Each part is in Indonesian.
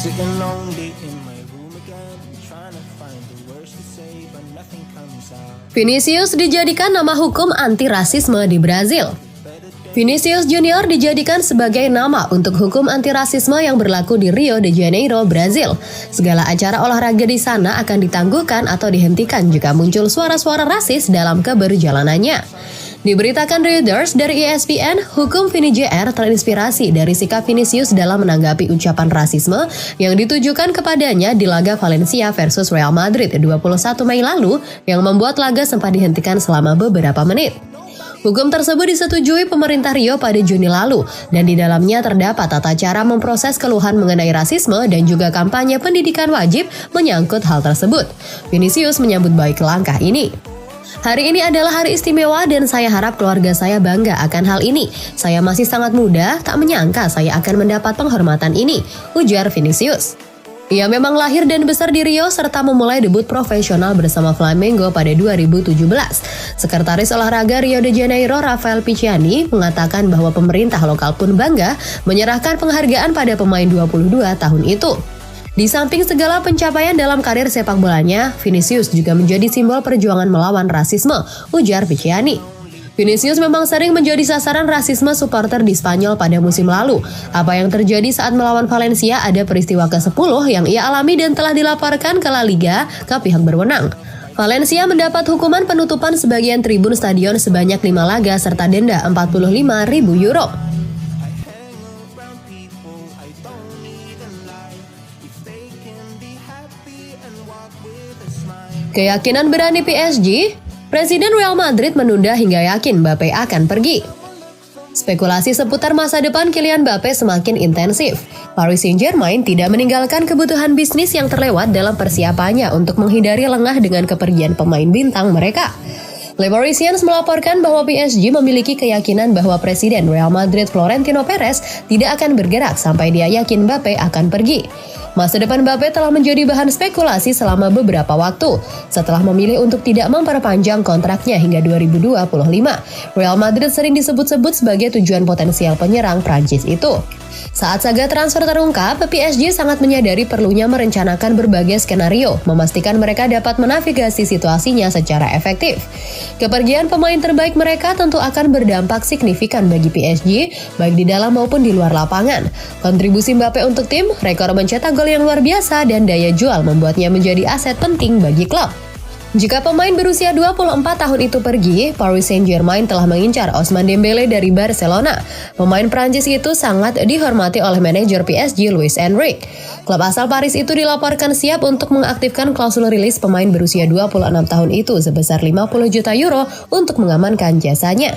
Sitting lonely in my room again, trying to find the words to say, but nothing comes out. Vinicius dijadikan nama hukum anti-rasisme di Brazil. Vinicius Junior dijadikan sebagai nama untuk hukum anti-rasisme yang berlaku di Rio de Janeiro, Brazil. Segala acara olahraga di sana akan ditangguhkan atau dihentikan jika muncul suara-suara rasis dalam keberjalanannya. Diberitakan Reuters dari ESPN, hukum Vini JR terinspirasi dari sikap Vinicius dalam menanggapi ucapan rasisme yang ditujukan kepadanya di laga Valencia versus Real Madrid 21 Mei lalu yang membuat laga sempat dihentikan selama beberapa menit. Hukum tersebut disetujui pemerintah Rio pada Juni lalu dan di dalamnya terdapat tata cara memproses keluhan mengenai rasisme dan juga kampanye pendidikan wajib menyangkut hal tersebut. Vinicius menyambut baik langkah ini. Hari ini adalah hari istimewa dan saya harap keluarga saya bangga akan hal ini. Saya masih sangat muda, tak menyangka saya akan mendapat penghormatan ini, ujar Vinicius. Ia memang lahir dan besar di Rio serta memulai debut profesional bersama Flamengo pada 2017. Sekretaris olahraga Rio de Janeiro, Rafael Picciani, mengatakan bahwa pemerintah lokal pun bangga menyerahkan penghargaan pada pemain 22 tahun itu. Di samping segala pencapaian dalam karir sepak bolanya, Vinicius juga menjadi simbol perjuangan melawan rasisme, ujar Picciani. Vinicius memang sering menjadi sasaran rasisme supporter di Spanyol pada musim lalu. Apa yang terjadi saat melawan Valencia ada peristiwa ke-10 yang ia alami dan telah dilaporkan ke La Liga ke pihak berwenang. Valencia mendapat hukuman penutupan sebagian tribun stadion sebanyak 5 laga serta denda €45.000. Keyakinan berani PSG, Presiden Real Madrid menunda hingga yakin Mbappe akan pergi. Spekulasi seputar masa depan Kylian Mbappe semakin intensif. Paris Saint-Germain tidak meninggalkan kebutuhan bisnis yang terlewat dalam persiapannya untuk menghindari lengah dengan kepergian pemain bintang mereka. Le Parisien melaporkan bahwa PSG memiliki keyakinan bahwa Presiden Real Madrid Florentino Perez tidak akan bergerak sampai dia yakin Mbappe akan pergi. Masa depan Mbappe telah menjadi bahan spekulasi selama beberapa waktu. Setelah memilih untuk tidak memperpanjang kontraknya hingga 2025, Real Madrid sering disebut-sebut sebagai tujuan potensial penyerang Prancis itu. Saat saga transfer terungkap, PSG sangat menyadari perlunya merencanakan berbagai skenario, memastikan mereka dapat menavigasi situasinya secara efektif. Kepergian pemain terbaik mereka tentu akan berdampak signifikan bagi PSG, baik di dalam maupun di luar lapangan. Kontribusi Mbappe untuk tim, rekor mencetak gol yang luar biasa dan daya jual membuatnya menjadi aset penting bagi klub. Jika pemain berusia 24 tahun itu pergi, Paris Saint-Germain telah mengincar Ousmane Dembélé dari Barcelona. Pemain Prancis itu sangat dihormati oleh manajer PSG Luis Enrique. Klub asal Paris itu dilaporkan siap untuk mengaktifkan klausul rilis pemain berusia 26 tahun itu sebesar €50 juta untuk mengamankan jasanya.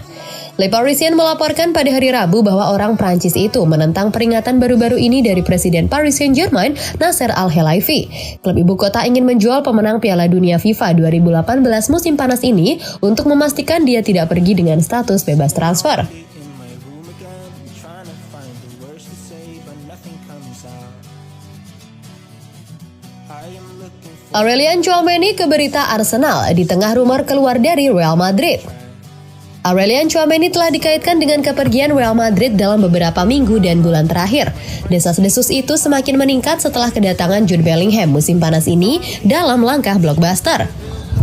Le Parisien melaporkan pada hari Rabu bahwa orang Prancis itu menentang peringatan baru-baru ini dari Presiden Paris Saint-Germain, Nasser Al-Khelaifi. Klub ibu kota ingin menjual pemenang Piala Dunia FIFA 2018 musim panas ini untuk memastikan dia tidak pergi dengan status bebas transfer. Aurelien Tchouaméni ke berita Arsenal di tengah rumor keluar dari Real Madrid. Aurelien Tchouaméni telah dikaitkan dengan kepergian Real Madrid dalam beberapa minggu dan bulan terakhir. Desas-desus itu semakin meningkat setelah kedatangan Jude Bellingham musim panas ini dalam langkah blockbuster.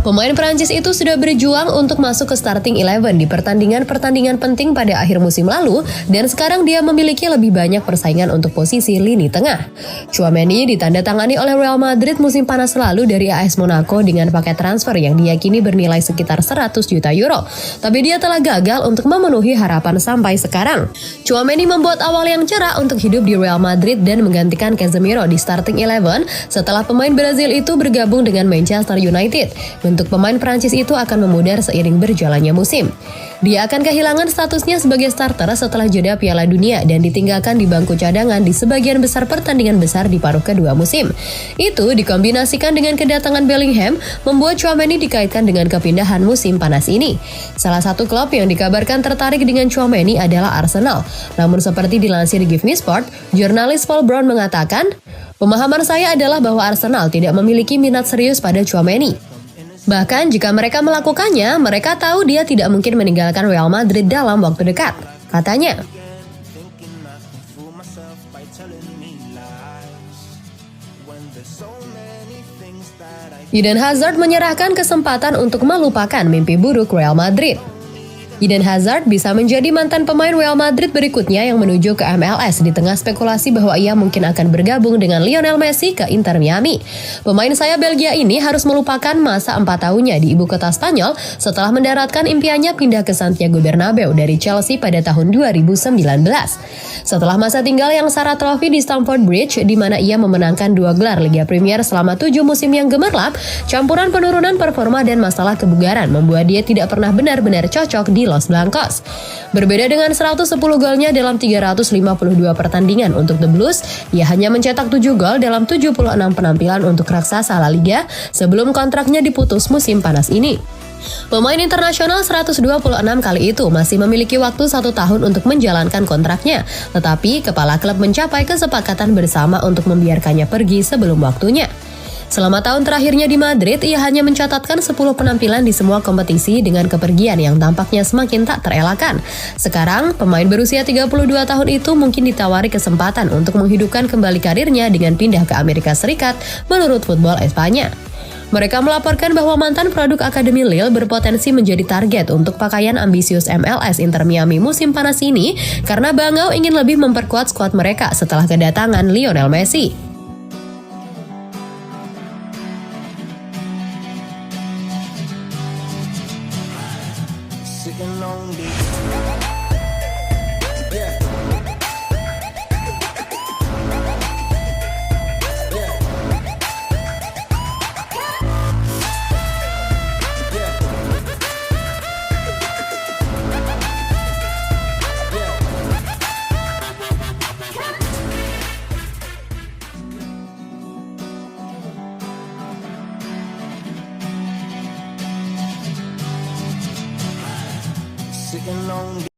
Pemain Prancis itu sudah berjuang untuk masuk ke starting 11 di pertandingan-pertandingan penting pada akhir musim lalu dan sekarang dia memiliki lebih banyak persaingan untuk posisi lini tengah. Tchouaméni ditandatangani oleh Real Madrid musim panas lalu dari AS Monaco dengan paket transfer yang diyakini bernilai sekitar €100 juta. Tapi dia telah gagal untuk memenuhi harapan sampai sekarang. Tchouaméni membuat awal yang cerah untuk hidup di Real Madrid dan menggantikan Casemiro di starting 11 setelah pemain Brazil itu bergabung dengan Manchester United. Untuk pemain Prancis itu akan memudar seiring berjalannya musim. Dia akan kehilangan statusnya sebagai starter setelah jeda Piala Dunia dan ditinggalkan di bangku cadangan di sebagian besar pertandingan besar di paruh kedua musim. Itu dikombinasikan dengan kedatangan Bellingham membuat Tchouaméni dikaitkan dengan kepindahan musim panas ini. Salah satu klub yang dikabarkan tertarik dengan Tchouaméni adalah Arsenal. Namun seperti dilansir Give Me Sport, jurnalis Paul Brown mengatakan, "Pemahaman saya adalah bahwa Arsenal tidak memiliki minat serius pada Tchouaméni. Bahkan jika mereka melakukannya, mereka tahu dia tidak mungkin meninggalkan Real Madrid dalam waktu dekat," katanya. There's so many things that I Eden Hazard menyerahkan kesempatan untuk melupakan mimpi buruk Real Madrid. Eden Hazard bisa menjadi mantan pemain Real Madrid berikutnya yang menuju ke MLS di tengah spekulasi bahwa ia mungkin akan bergabung dengan Lionel Messi ke Inter Miami. Pemain sayap Belgia ini harus melupakan masa 4 tahunnya di ibu kota Spanyol setelah mendaratkan impiannya pindah ke Santiago Bernabeu dari Chelsea pada tahun 2019. Setelah masa tinggal yang syarat trofi di Stamford Bridge, di mana ia memenangkan 2 gelar Liga Premier selama 7 musim yang gemerlap, campuran penurunan performa dan masalah kebugaran membuat dia tidak pernah benar-benar cocok di Los Blancos. Berbeda dengan 110 golnya dalam 352 pertandingan untuk The Blues, ia hanya mencetak 7 gol dalam 76 penampilan untuk raksasa La Liga sebelum kontraknya diputus musim panas ini. Pemain internasional 126 kali itu masih memiliki waktu 1 tahun untuk menjalankan kontraknya, tetapi kepala klub mencapai kesepakatan bersama untuk membiarkannya pergi sebelum waktunya. Selama tahun terakhirnya di Madrid, ia hanya mencatatkan 10 penampilan di semua kompetisi dengan kepergian yang tampaknya semakin tak terelakkan. Sekarang, pemain berusia 32 tahun itu mungkin ditawari kesempatan untuk menghidupkan kembali karirnya dengan pindah ke Amerika Serikat menurut Football Espanya. Mereka melaporkan bahwa mantan produk Akademi Lille berpotensi menjadi target untuk pakaian ambisius MLS Inter Miami musim panas ini karena Bangau ingin lebih memperkuat skuad mereka setelah kedatangan Lionel Messi. sitting on the yeah. Sitting on